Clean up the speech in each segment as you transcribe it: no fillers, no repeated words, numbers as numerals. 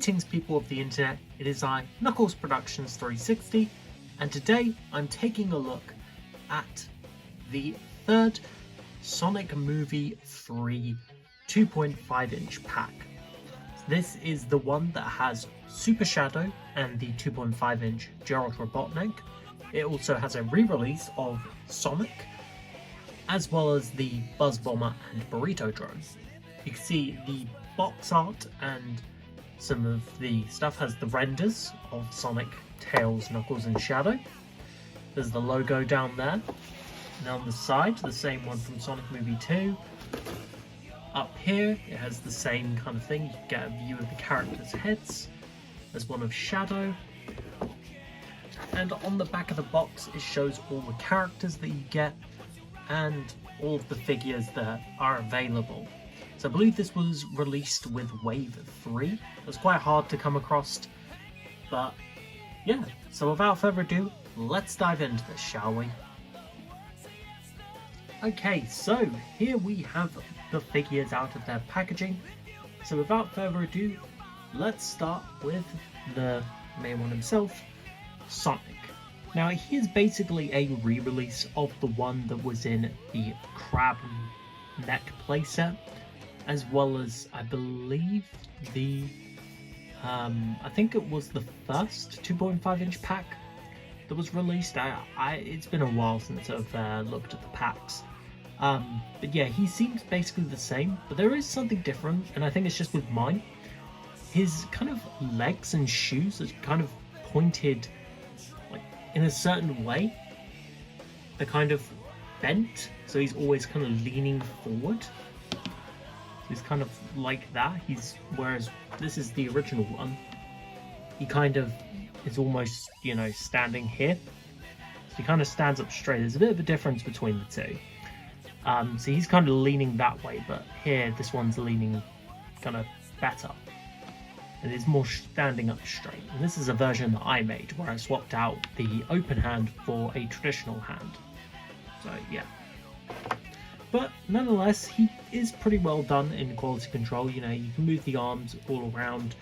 Greetings people of the internet, it is I, Knuckles Productions 360, and today I'm taking a look at the third Sonic Movie 3 2.5 inch pack. This is the one that has Super Shadow and the 2.5 inch Gerald Robotnik. It also has a re-release of Sonic, as well as the Buzz Bomber and Burrito Drone. You can see the box art and some of the stuff has the renders of Sonic, Tails, Knuckles and Shadow. There's the logo down there. And on the side, the same one from Sonic Movie 2. Up here, it has the same kind of thing. You can get a view of the characters' heads. There's one of Shadow. And on the back of the box, it shows all the characters that you get and all of the figures that are available. So I believe this was released with Wave 3. It was quite hard to come across, but yeah. So without further ado, let's dive into this, shall we? Okay, so here we have the figures out of their packaging. So without further ado, let's start with the main one himself, Sonic. Now he is basically a re-release of the one that was in the crab neck playset, as well as I believe the I think it was the first 2.5 inch pack that was released. It's been a while since I've looked at the packs, but yeah, he seems basically the same, but there is something different, and I think it's just with mine. His kind of legs and shoes are kind of pointed like in a certain way. They're kind of bent, so he's always kind of leaning forward. He's kind of like that. Whereas this is the original one. He kind of is almost, you know, standing here. So he kind of stands up straight. There's a bit of a difference between the two. So he's kind of leaning that way, but here this one's leaning kind of better. And it's more standing up straight. And this is a version that I made where I swapped out the open hand for a traditional hand. So yeah. But nonetheless, he is pretty well done in quality control. You know, you can move the arms all around,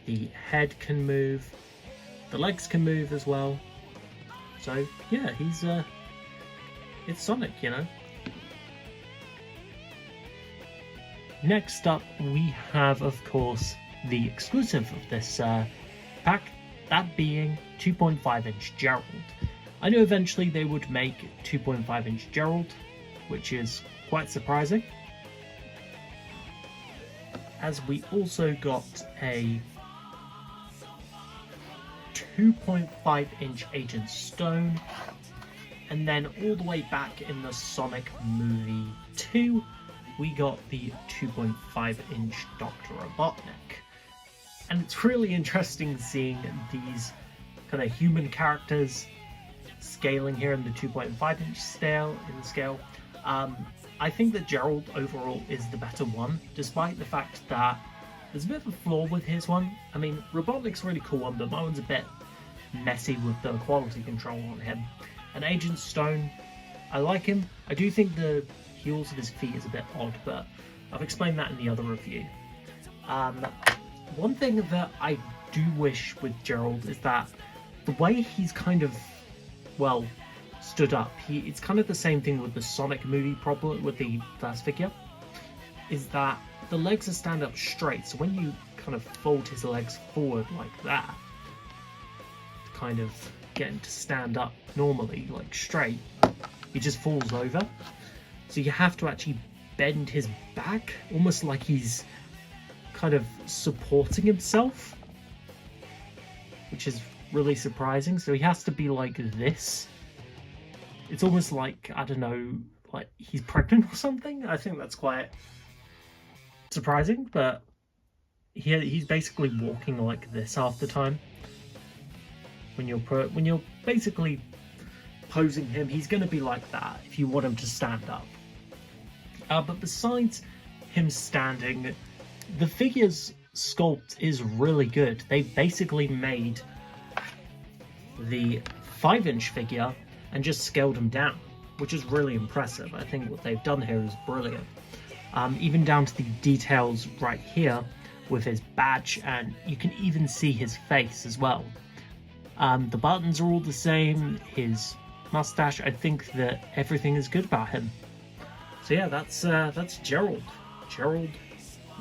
the head can move, the legs can move as well. So yeah, it's Sonic, you know. Next up, we have, of course, the exclusive of this pack, that being 2.5 inch Gerald. I knew eventually they would make 2.5 inch Gerald, which is quite surprising, as we also got a 2.5 inch Agent Stone, and then all the way back in the Sonic Movie 2 we got the 2.5 inch Dr. Robotnik. And it's really interesting seeing these kind of human characters scaling here in the 2.5 inch scale. I think that Gerald overall is the better one, despite the fact that there's a bit of a flaw with his one. I mean, Robotnik's a really cool one, but my one's a bit messy with the quality control on him. And Agent Stone, I like him. I do think the heels of his feet is a bit odd, but I've explained that in the other review. One thing that I do wish with Gerald is that the way he's kind of, well, stood up, it's kind of the same thing with the Sonic Movie problem with the first figure, is that the legs are stand up straight, so when you kind of fold his legs forward like that, to kind of get him to stand up normally, like straight, he just falls over. So you have to actually bend his back, almost like he's kind of supporting himself, which is really surprising. So he has to be like this. It's almost like, I don't know, like he's pregnant or something. I think that's quite surprising, but he's basically walking like this half the time. When you're basically posing him, he's going to be like that if you want him to stand up. But besides him standing, the figure's sculpt is really good. They basically made the 5 inch figure and just scaled him down, which is really impressive. I think what they've done here is brilliant. Even down to the details right here, with his badge, and you can even see his face as well. The buttons are all the same, his mustache, I think that everything is good about him. So yeah, that's Gerald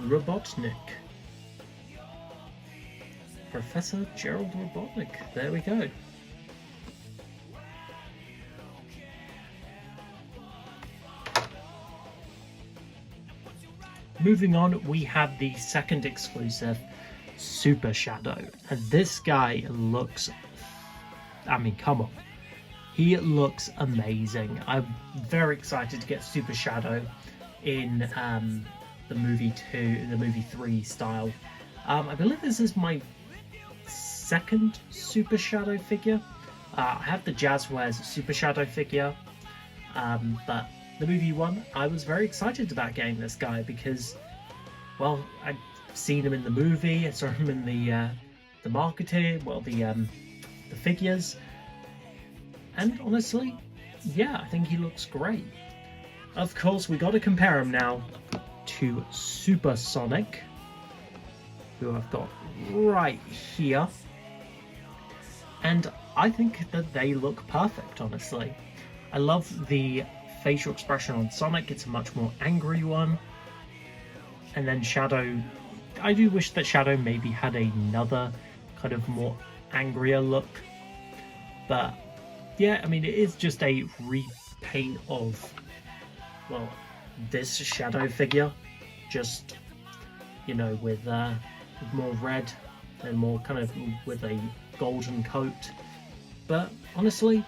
Robotnik. Professor Gerald Robotnik, there we go. Moving on, we have the second exclusive, Super Shadow. And this guy looks, I mean, come on. He looks amazing. I'm very excited to get Super Shadow in the movie 3 style. I believe this is my second Super Shadow figure. I have the Jazzwares Super Shadow figure, but the movie 1, I was very excited about getting this guy because, well, I've seen him in the movie, I saw him in the marketing, well, the figures, and honestly, yeah, I think he looks great. Of course, we got to compare him now to Super Sonic, who I've got right here, and I think that they look perfect, honestly. I love the facial expression on Sonic, it's a much more angry one. And then Shadow, I do wish that Shadow maybe had another kind of more angrier look. But yeah, I mean, it is just a repaint of, well, this Shadow figure, just, you know, with more red and more kind of with a golden coat. But honestly,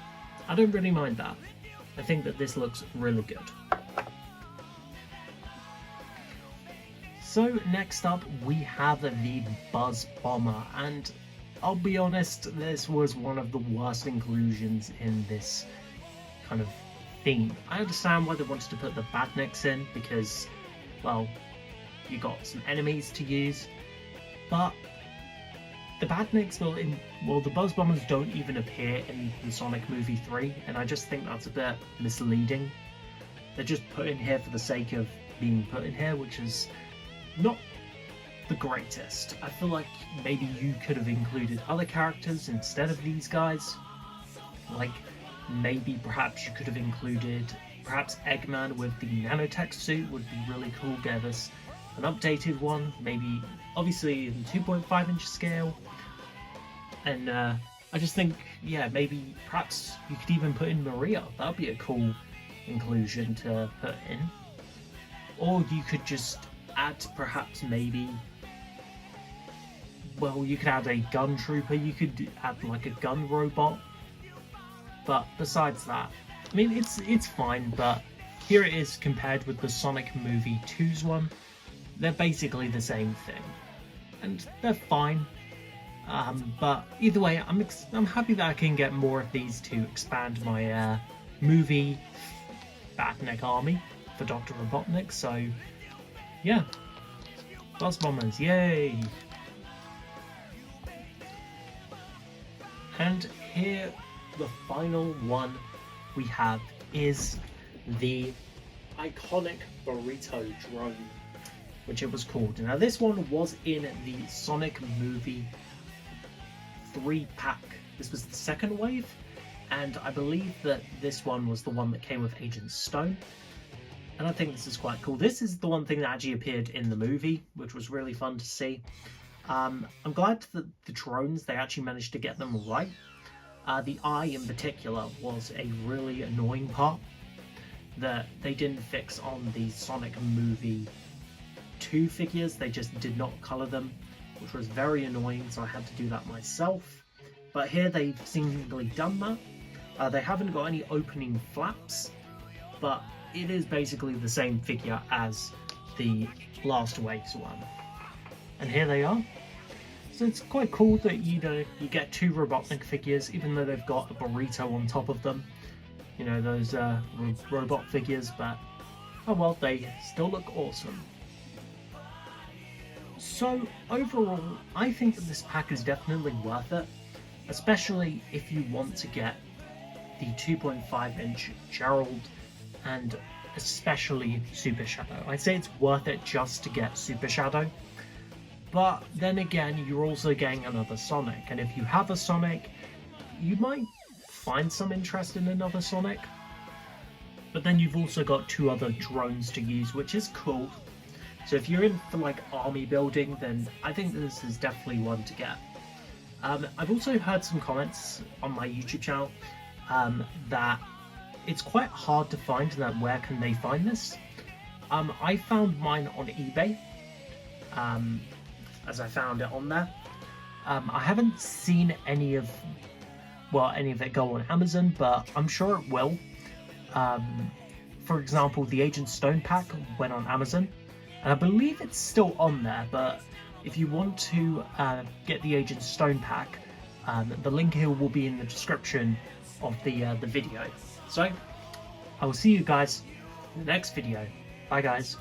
I don't really mind that. I think that this looks really good. So next up we have the Buzz Bomber, and I'll be honest, this was one of the worst inclusions in this kind of theme. I understand why they wanted to put the Badniks in because, well, you got some enemies to use, but the Badniks, the Buzz Bombers don't even appear in the Sonic movie 3, and I just think that's a bit misleading. They're just put in here for the sake of being put in here, which is not the greatest. I feel like maybe you could have included other characters instead of these guys. Like, maybe perhaps you could have included perhaps Eggman with the Nano Tech suit would be really cool. Give us an updated one, maybe obviously in 2.5 inch scale. And I just think, yeah, maybe perhaps you could even put in Maria. That would be a cool inclusion to put in. Or you could just add perhaps maybe, well, you could add a gun trooper, you could add like a gun robot. But besides that, I mean, it's fine, but here it is compared with the Sonic Movie 2's one. They're basically the same thing, and they're fine. But either way, I'm happy that I can get more of these to expand my movie Badnik army for Dr. Robotnik. So yeah, Buzz Bombers, yay! And here, the final one we have is the iconic burrito drone, which it was called. Now this one was in the Sonic Movie 3 pack. This was the second wave, and I believe that this one was the one that came with Agent Stone. And I think this is quite cool. This is the one thing that actually appeared in the movie, which was really fun to see. I'm glad that the drones, they actually managed to get them right. The eye in particular was a really annoying part that they didn't fix on the Sonic Movie 2 figures. They just did not colour them, which was very annoying, so I had to do that myself. But here they've seemingly done that. They haven't got any opening flaps, but it is basically the same figure as the last wave's one. And here they are. So it's quite cool that you get two Robotnik figures, even though they've got a burrito on top of them. You know, those robot figures, but oh well, they still look awesome. So overall, I think that this pack is definitely worth it, especially if you want to get the 2.5 inch Gerald and especially Super Shadow. I'd say it's worth it just to get Super Shadow. But then again, you're also getting another Sonic, and if you have a Sonic, you might find some interest in another Sonic. But then you've also got 2 other drones to use, which is cool. So if you're in for like army building, then I think this is definitely one to get. I've also heard some comments on my YouTube channel that it's quite hard to find, and that where can they find this? I found mine on eBay, as I found it on there. I haven't seen any of it go on Amazon, but I'm sure it will. For example, the Agent Stone pack went on Amazon, and I believe it's still on there, but if you want to get the Agent Stone pack, the link here will be in the description of the video. So, I will see you guys in the next video. Bye guys.